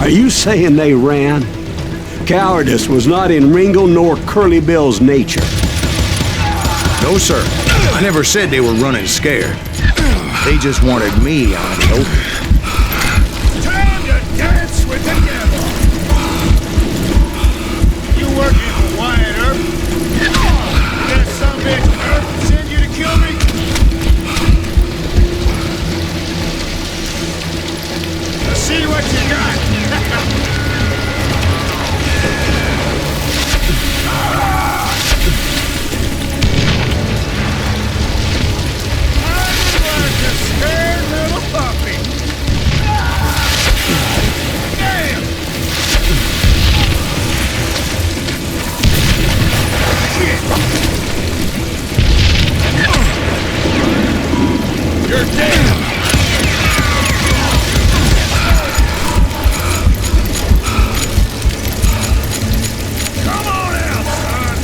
Are you saying they ran? Cowardice was not in Ringo nor Curly Bill's nature. No, sir. I never said they were running scared. They just wanted me out in the open. Time to dance with the devil! You working for Wyatt Earp? That some bitch Earp send you to kill me? Let's see what you got! Scared little puppy! Damn! Shit! You're dead! Come on out, son!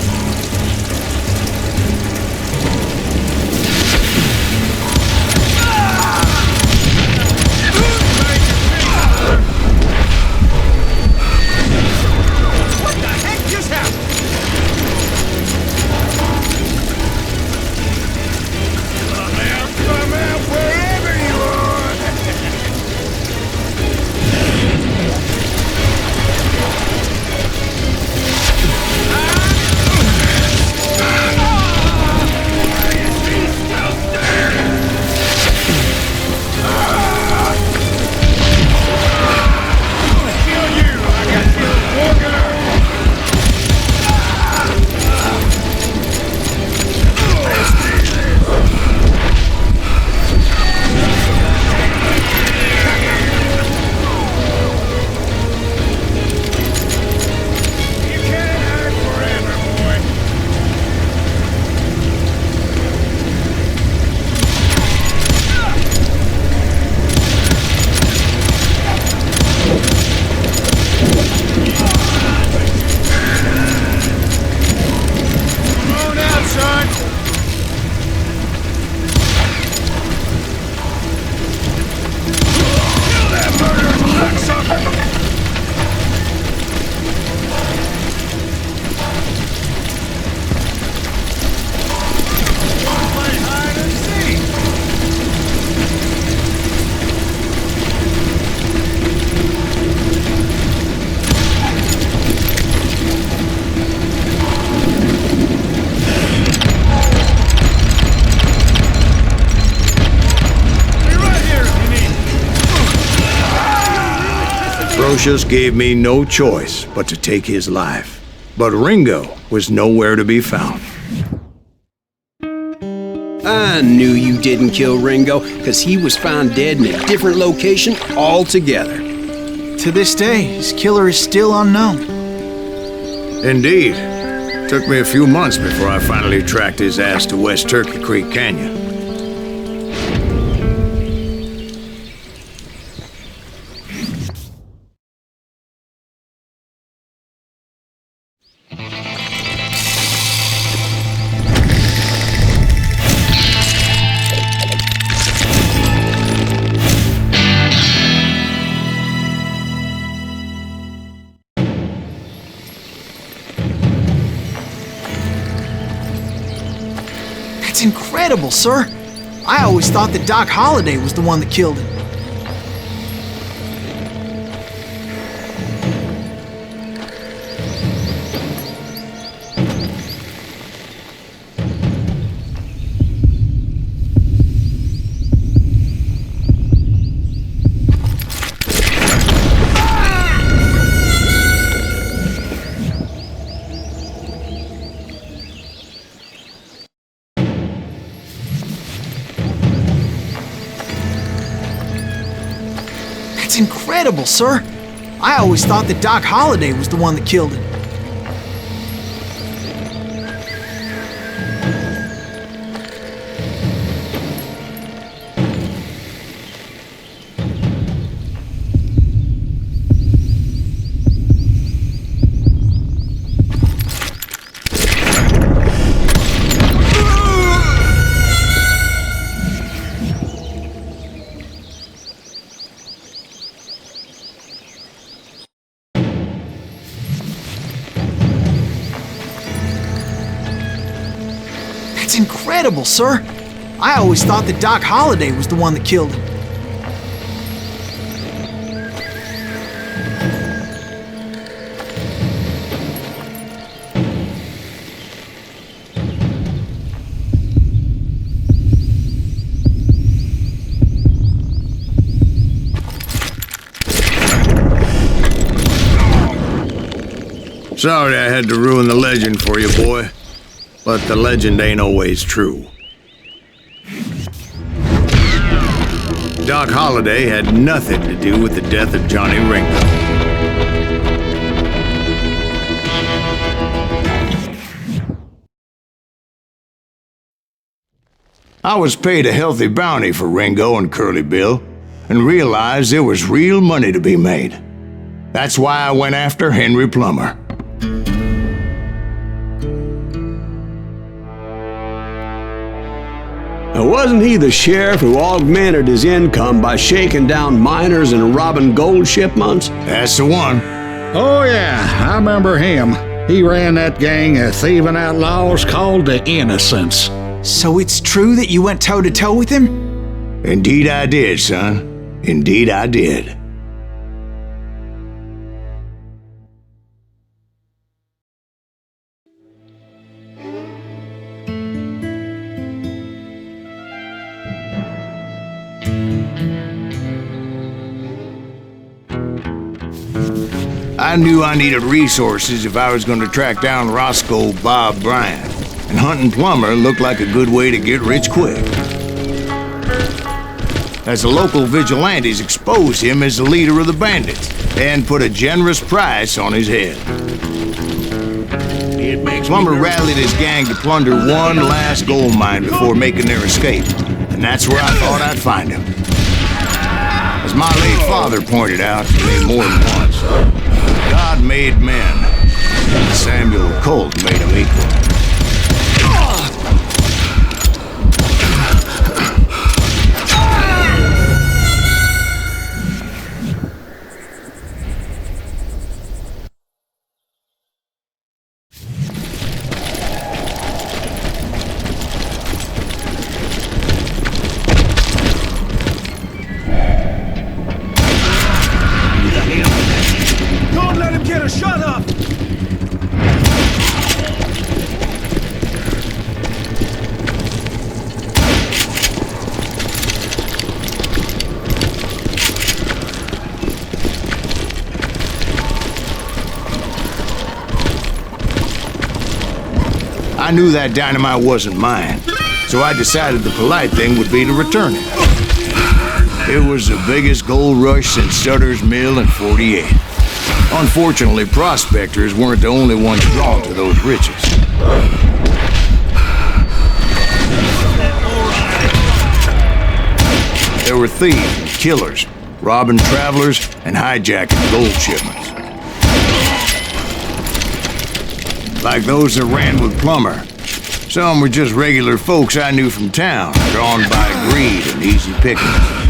Just gave me no choice but to take his life. But Ringo was nowhere to be found. I knew you didn't kill Ringo, because he was found dead in a different location altogether. To this day, his killer is still unknown. Indeed. Took me a few months before I finally tracked his ass to West Turkey Creek Canyon. That's incredible, sir. I always thought that Doc Holliday was the one that killed him. That's incredible, sir. I always thought that Doc Holliday was the one that killed him. That's incredible, sir. I always thought that Doc Holliday was the one that killed him. Sorry I had to ruin the legend for you, boy. But the legend ain't always true. Doc Holliday had nothing to do with the death of Johnny Ringo. I was paid a healthy bounty for Ringo and Curly Bill, and realized there was real money to be made. That's why I went after Henry Plummer. Now, wasn't he the sheriff who augmented his income by shaking down miners and robbing gold shipments? That's the one. Oh, yeah, I remember him. He ran that gang of thieving outlaws called the Innocents. So it's true that you went toe-to-toe with him? Indeed I did, son. Indeed I did. I knew I needed resources if I was going to track down Roscoe Bob Bryant, and hunting Plummer looked like a good way to get rich quick. As the local vigilantes exposed him as the leader of the bandits, and put a generous price on his head. Plummer rallied his gang to plunder one last gold mine before making their escape, and that's where I thought I'd find him. As my late father pointed out to me more than once, God made men, and Samuel Colt made them equal. Don't let him get a shot up! I knew that dynamite wasn't mine, so I decided the polite thing would be to return it. It was the biggest gold rush since Sutter's Mill in '48. Unfortunately, prospectors weren't the only ones drawn to those riches. There were thieves and killers, robbing travelers and hijacking gold shipments. Like those that ran with Plummer. Some were just regular folks I knew from town, drawn by greed and easy pickings.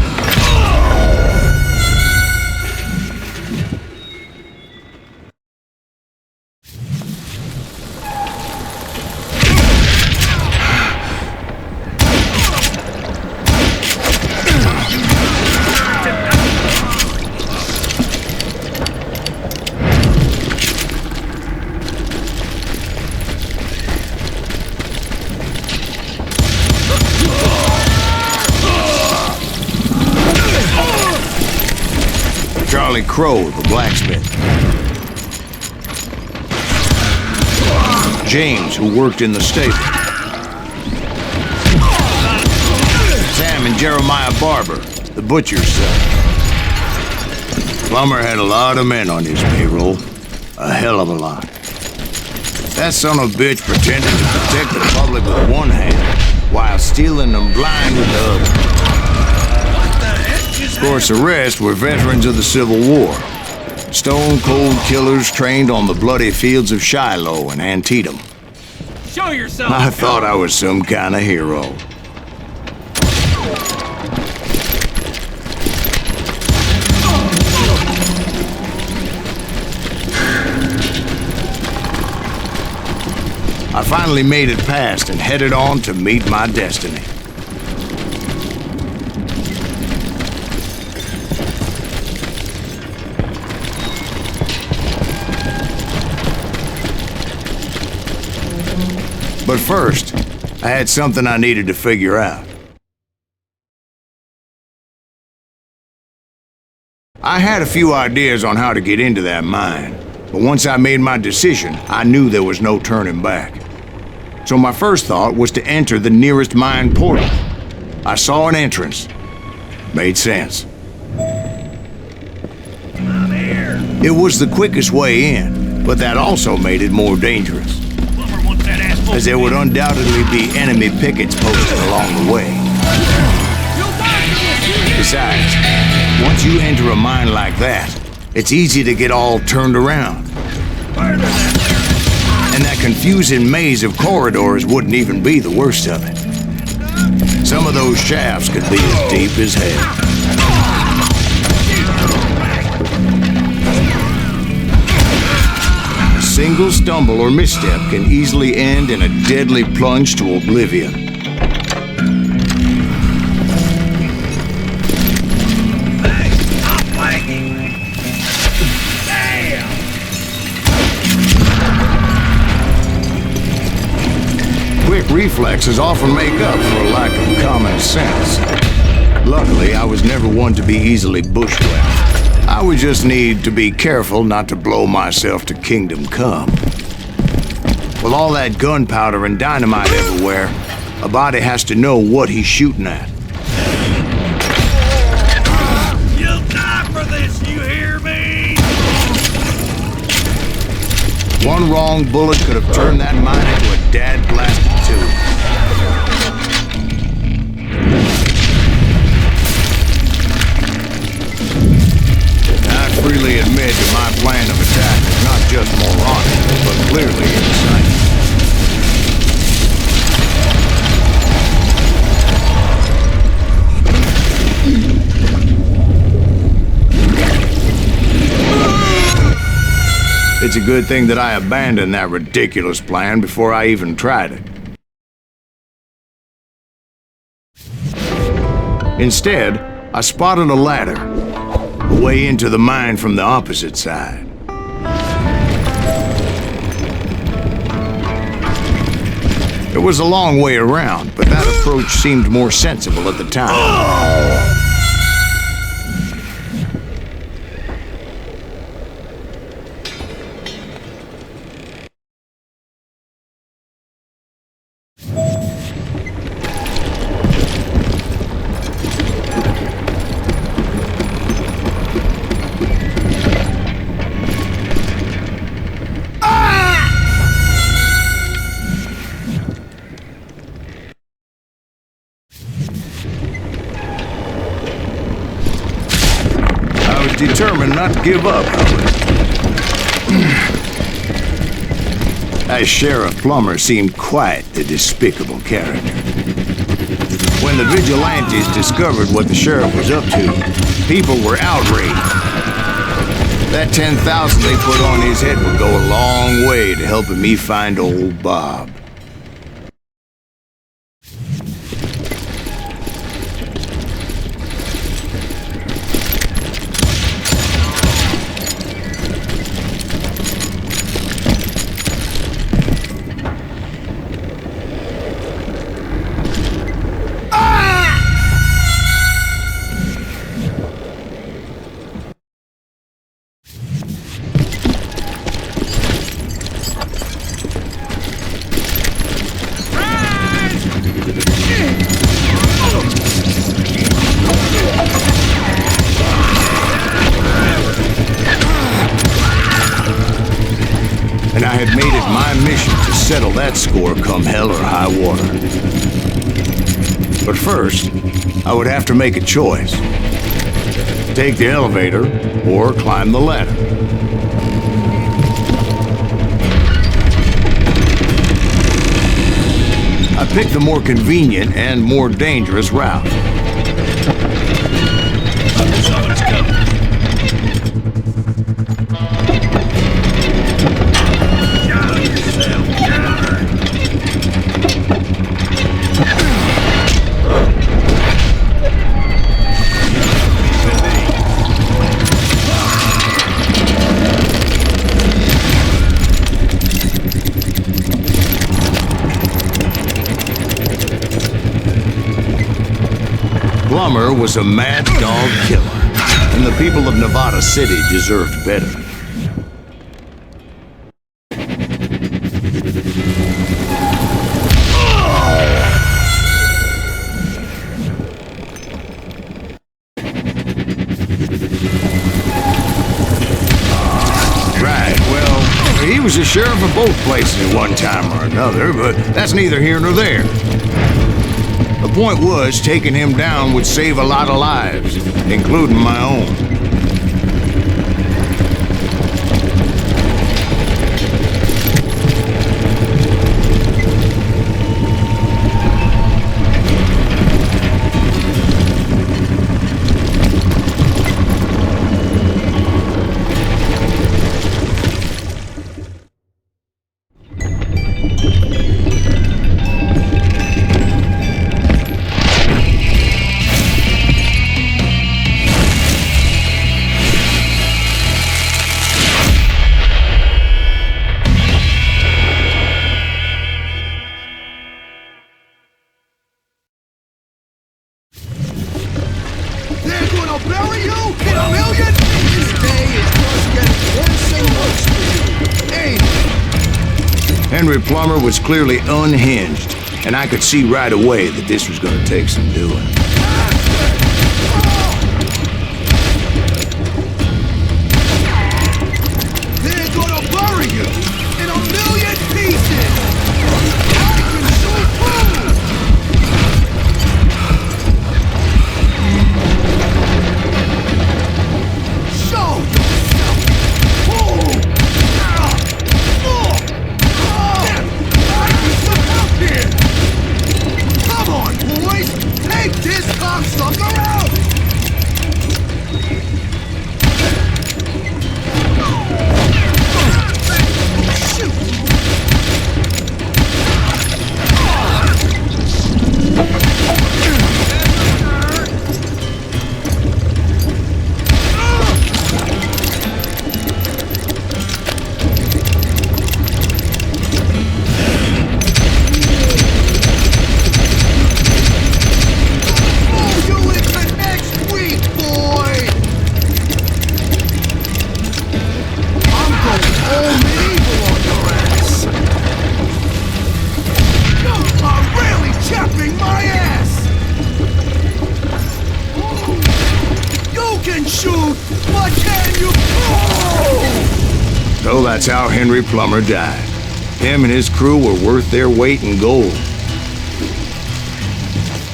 Charlie Crow, the blacksmith. James, who worked in the stable. Sam and Jeremiah Barber, the butcher's son. Plummer had a lot of men on his payroll. A hell of a lot. That son of a bitch pretended to protect the public with one hand, while stealing them blind with the other. Of course, the rest were veterans of the Civil War. Stone-cold killers trained on the bloody fields of Shiloh and Antietam. Show yourself! I thought I was some kind of hero. I finally made it past and headed on to meet my destiny. But first, I had something I needed to figure out. I had a few ideas on how to get into that mine, but once I made my decision, I knew there was no turning back. So my first thought was to enter the nearest mine portal. I saw an entrance. Made sense. It was the quickest way in, but that also made it more dangerous, as there would undoubtedly be enemy pickets posted along the way. Besides, once you enter a mine like that, it's easy to get all turned around. And that confusing maze of corridors wouldn't even be the worst of it. Some of those shafts could be as deep as hell. A single stumble or misstep can easily end in a deadly plunge to oblivion. Quick reflexes often make up for a lack of common sense. Luckily, I was never one to be easily bushwhacked. I would just need to be careful not to blow myself to kingdom come. With all that gunpowder and dynamite everywhere, a body has to know what he's shooting at. You'll die for this, you hear me? One wrong bullet could have turned that mine into a dad-blasted tube. I freely admit that my plan of attack is not just moronic, but clearly insane. It's a good thing that I abandoned that ridiculous plan before I even tried it. Instead, I spotted a ladder, a way into the mine from the opposite side. It was a long way around, but that approach seemed more sensible at the time. Determined not to give up, however. As Sheriff Plummer seemed quite the despicable character. When the vigilantes discovered what the sheriff was up to, people were outraged. That 10,000 they put on his head would go a long way to helping me find old Bob. And I had made it my mission to settle that score come hell or high water. But first, I would have to make a choice. Take the elevator or climb the ladder. I picked the more convenient and more dangerous route. Someone's coming. Shout yourself, Gunner. Plummer was a mad dog killer, and the people of Nevada City deserved better. Right, well, he was the sheriff of both places at one time or another, but that's neither here nor there. The point was, taking him down would save a lot of lives, including my own. Henry Plummer was clearly unhinged, and I could see right away that this was going to take some doing. They're gonna bury you in a million pieces! I can shoot food! Show yourself! Come on, boys! Take this cocksucker out! So that's how Henry Plummer died. Him and his crew were worth their weight in gold.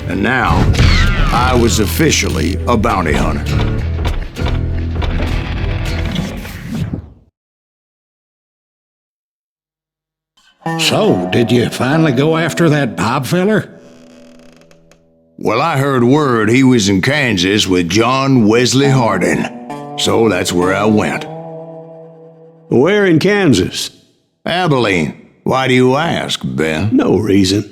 And now, I was officially a bounty hunter. So, did you finally go after that Bob feller? Well, I heard word he was in Kansas with John Wesley Hardin. So that's where I went. Where in Kansas? Abilene. Why do you ask, Ben? No reason.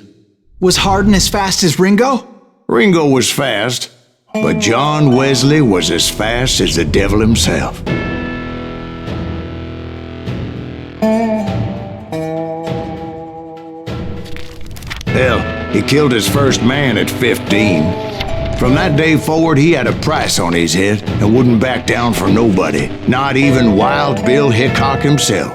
Was Hardin as fast as Ringo? Ringo was fast, but John Wesley was as fast as the devil himself. Hell, he killed his first man at 15. From that day forward, he had a price on his head and wouldn't back down for nobody, not even Wild Bill Hickok himself.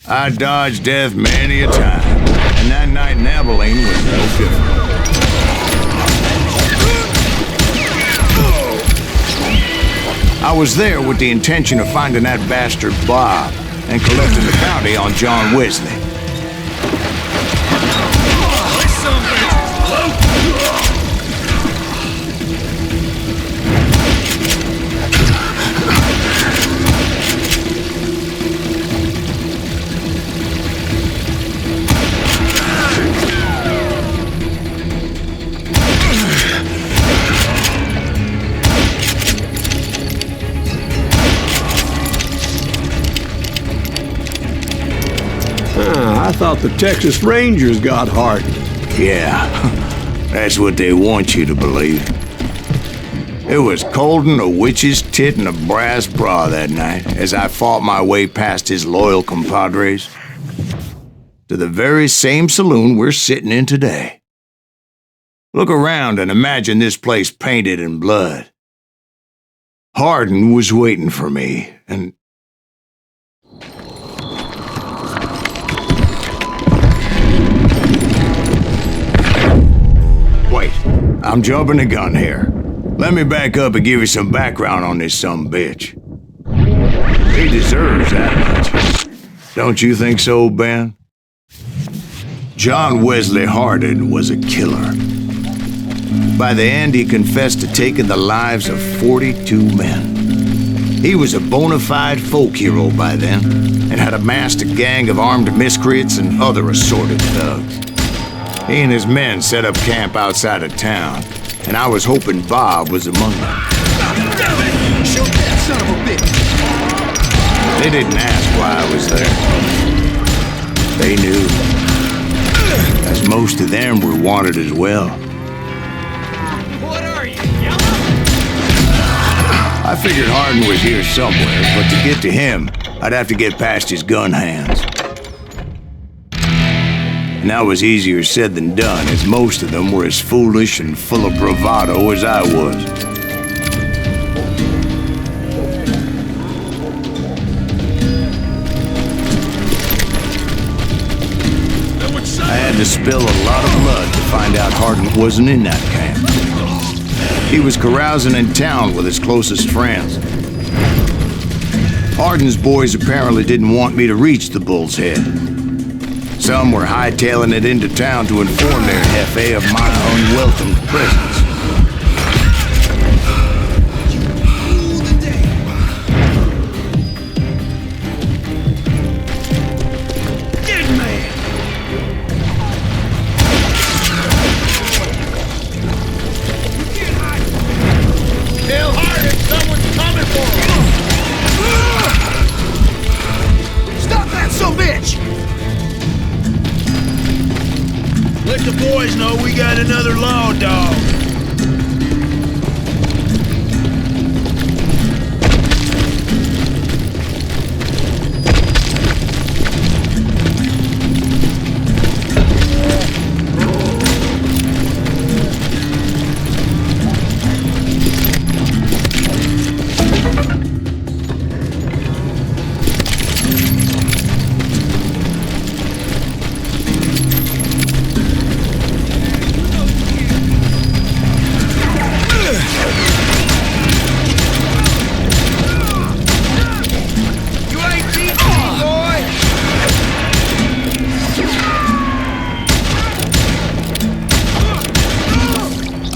I dodged death many a time, and that night in Abilene was no different. I was there with the intention of finding that bastard Bob and collecting the bounty on John Wesley. I thought the Texas Rangers got Hardin. Yeah, that's what they want you to believe. It was cold and a witch's tit and a brass bra that night as I fought my way past his loyal compadres to the very same saloon we're sitting in today. Look around and imagine this place painted in blood. Hardin was waiting for me, and wait, I'm jumping the gun here. Let me back up and give you some background on this sumbitch. He deserves that much. Don't you think so, Ben? John Wesley Hardin was a killer. By the end, he confessed to taking the lives of 42 men. He was a bona fide folk hero by then, and had amassed a gang of armed miscreants and other assorted thugs. He and his men set up camp outside of town, and I was hoping Bob was among them. Damn it! Shoot that son of a bitch! They didn't ask why I was there. They knew, as most of them were wanted as well. What are you, yellow? I figured Hardin was here somewhere, but to get to him, I'd have to get past his gun hands. And that was easier said than done, as most of them were as foolish and full of bravado as I was. I had to spill a lot of blood to find out Hardin wasn't in that camp. He was carousing in town with his closest friends. Hardin's boys apparently didn't want me to reach the Bull's Head. Some were hightailing it into town to inform their jefe of my unwelcome presence. Dead man! Tell Hardin someone's coming for him! Stop that sumbitch! Let the boys know we got another law dog.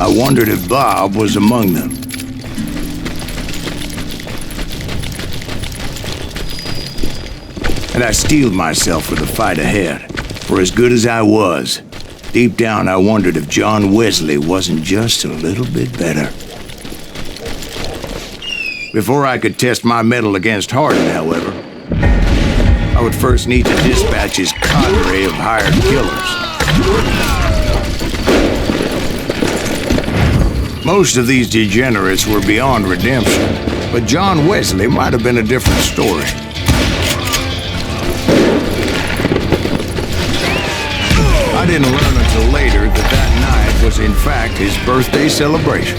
I wondered if Bob was among them. And I steeled myself for the fight ahead. For as good as I was, deep down I wondered if John Wesley wasn't just a little bit better. Before I could test my mettle against Hardin, however, I would first need to dispatch his cadre of hired killers. Most of these degenerates were beyond redemption, but John Wesley might have been a different story. I didn't learn until later that that night was in fact his birthday celebration.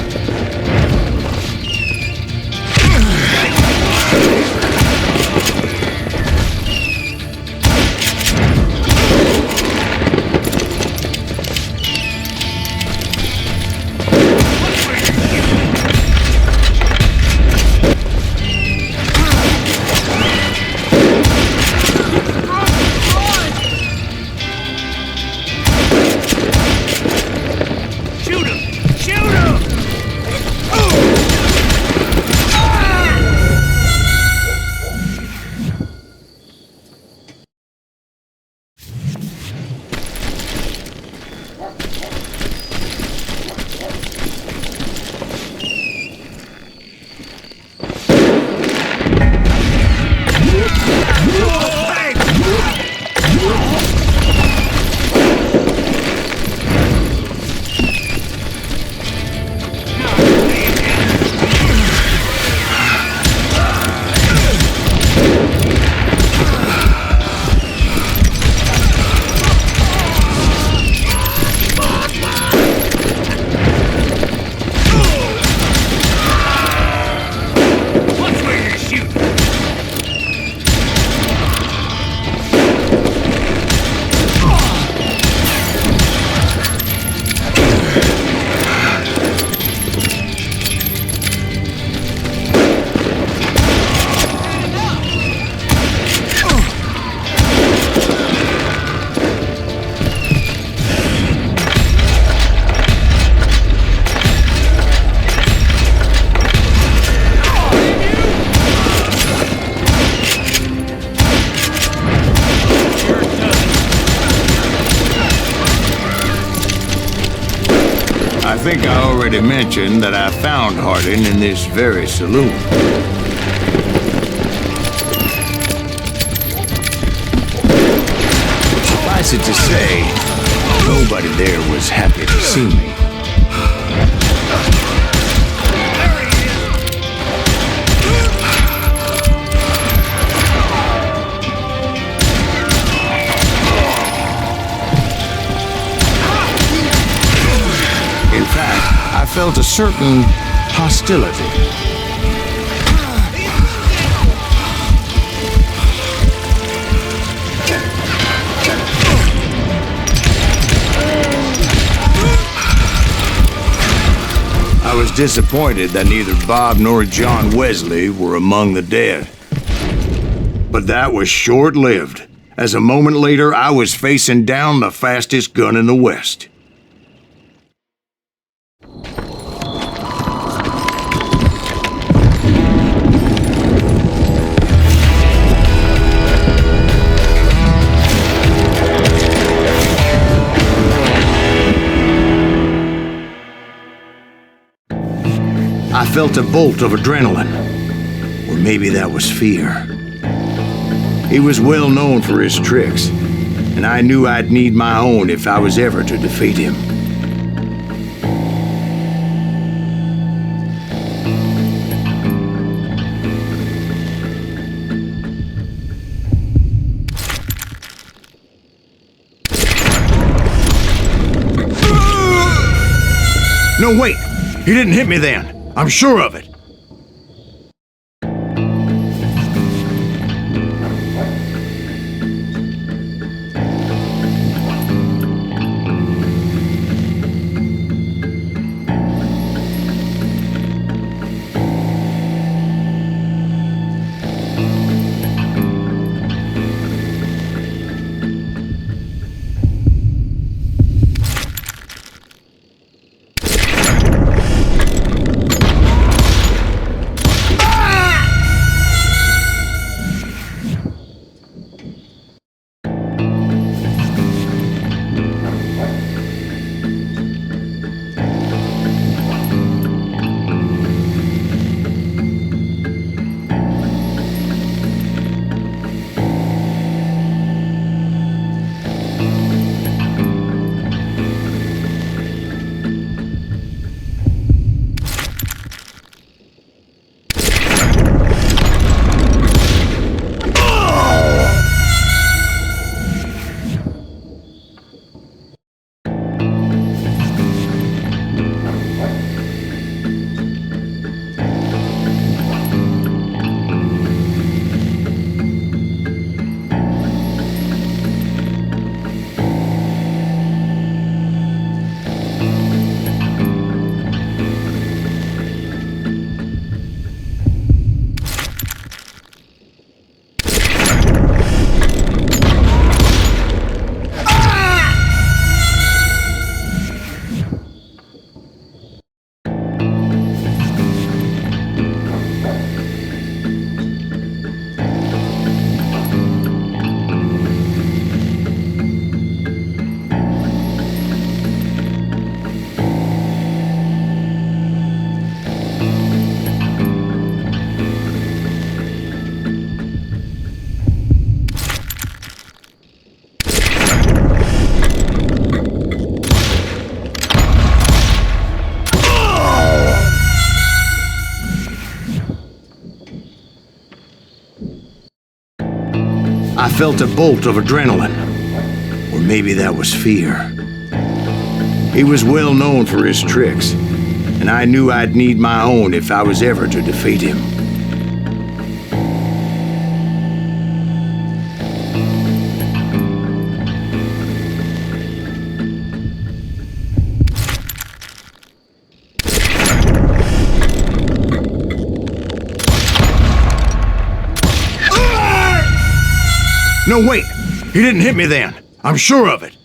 think I already mentioned that I found Harding in this very saloon. Suffice it to say, nobody there was happy to see me. In fact, I felt a certain hostility. I was disappointed that neither Bob nor John Wesley were among the dead. But that was short-lived, as a moment later I was facing down the fastest gun in the West. I felt a bolt of adrenaline, or maybe that was fear. He was well known for his tricks, and I knew I'd need my own if I was ever to defeat him. No, wait! He didn't hit me then! I'm sure of it. I felt a bolt of adrenaline, or maybe that was fear. He was well known for his tricks, and I knew I'd need my own if I was ever to defeat him. No, wait! He didn't hit me then! I'm sure of it!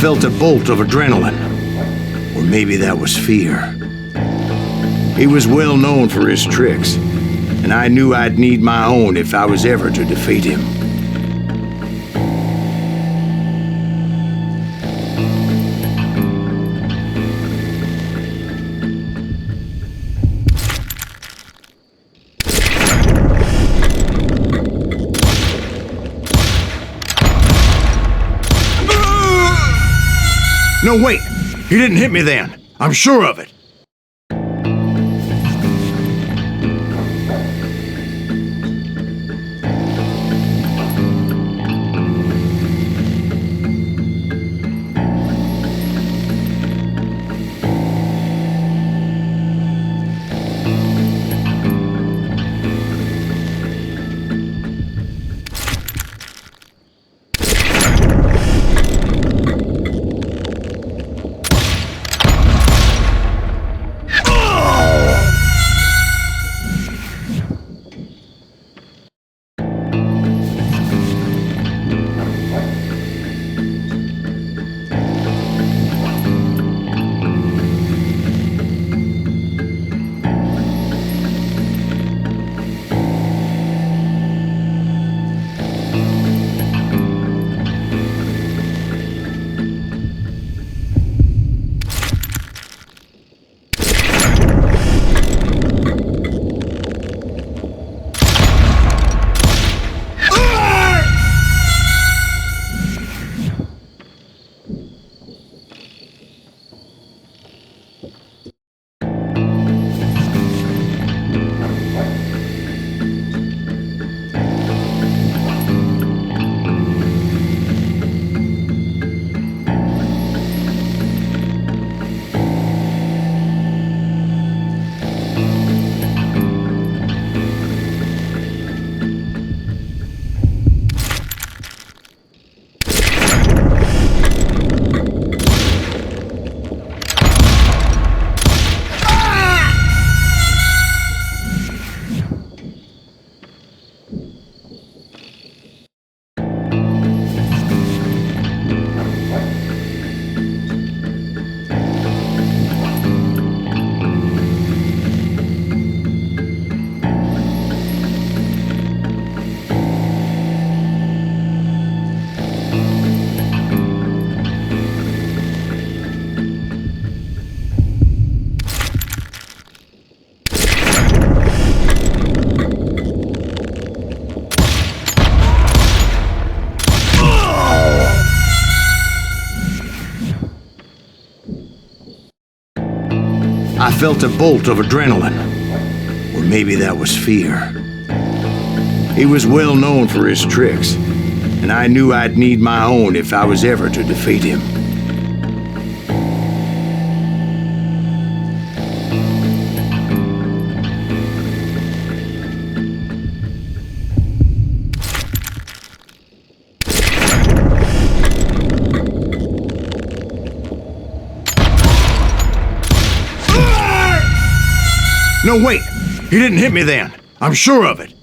felt a bolt of adrenaline. Or maybe that was fear. He was well known for his tricks, and I knew I'd need my own if I was ever to defeat him. No, wait! He didn't hit me then. I'm sure of it. I felt a bolt of adrenaline. Or maybe that was fear. He was well known for his tricks, and I knew I'd need my own if I was ever to defeat him. No, wait! He didn't hit me then. I'm sure of it.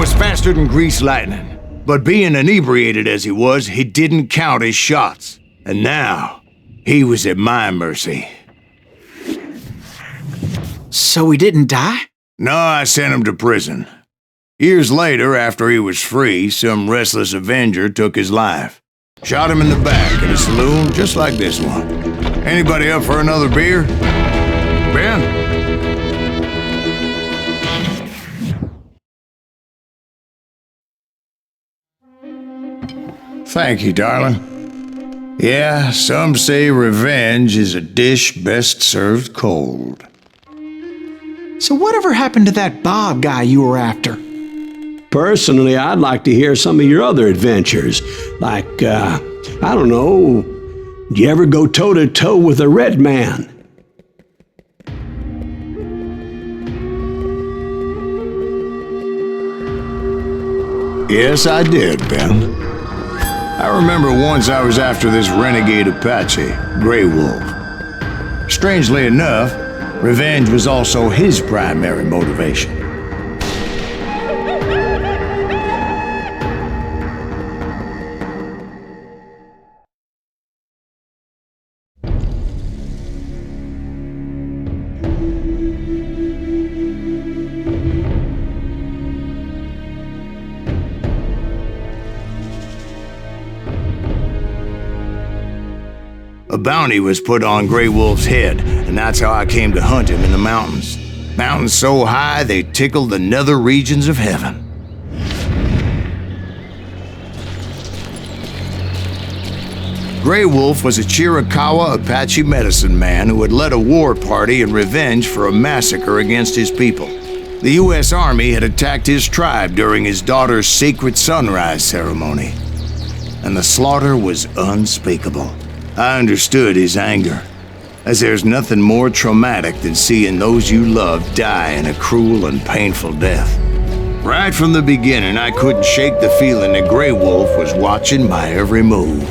was faster than greased lightning. But being inebriated as he was, he didn't count his shots. And now, he was at my mercy. So he didn't die? No, I sent him to prison. Years later, after he was free, some restless avenger took his life. Shot him in the back in a saloon just like this one. Anybody up for another beer? Ben? Thank you, darling. Yeah, some say revenge is a dish best served cold. So whatever happened to that Bob guy you were after? Personally, I'd like to hear some of your other adventures. Like, I don't know, did you ever go toe-to-toe with a red man? Yes, I did, Ben. I remember once I was after this renegade Apache, Grey Wolf. Strangely enough, revenge was also his primary motivation. A bounty was put on Grey Wolf's head, and that's how I came to hunt him in the mountains. Mountains so high they tickled the nether regions of heaven. Grey Wolf was a Chiricahua Apache medicine man who had led a war party in revenge for a massacre against his people. The U.S. Army had attacked his tribe during his daughter's sacred sunrise ceremony, and the slaughter was unspeakable. I understood his anger, as there's nothing more traumatic than seeing those you love die in a cruel and painful death. Right from the beginning, I couldn't shake the feeling that Grey Wolf was watching my every move.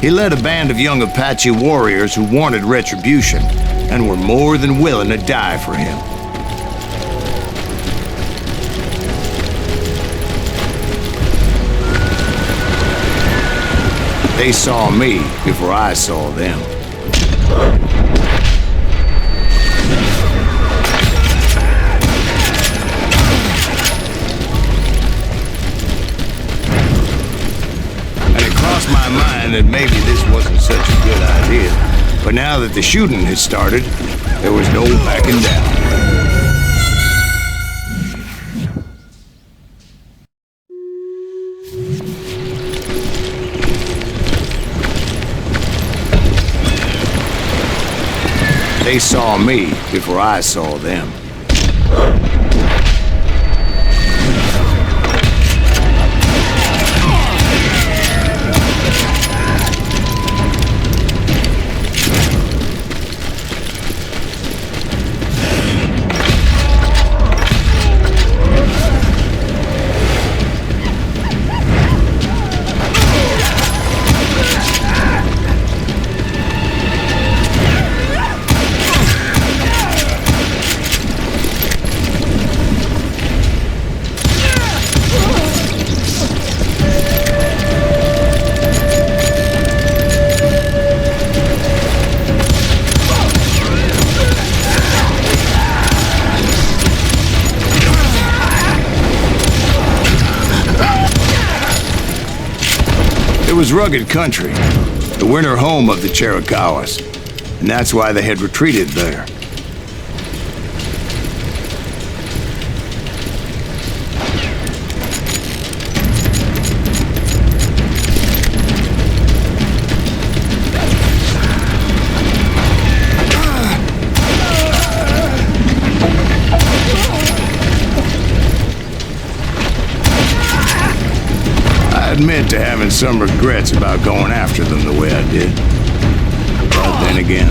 He led a band of young Apache warriors who wanted retribution and were more than willing to die for him. They saw me before I saw them. And it crossed my mind that maybe this wasn't such a good idea. But now that the shooting had started, there was no backing down. They saw me before I saw them. It was rugged country, the winter home of the Chiricahuas, and that's why they had retreated there. I admit to having some regrets about going after them the way I did. But then again,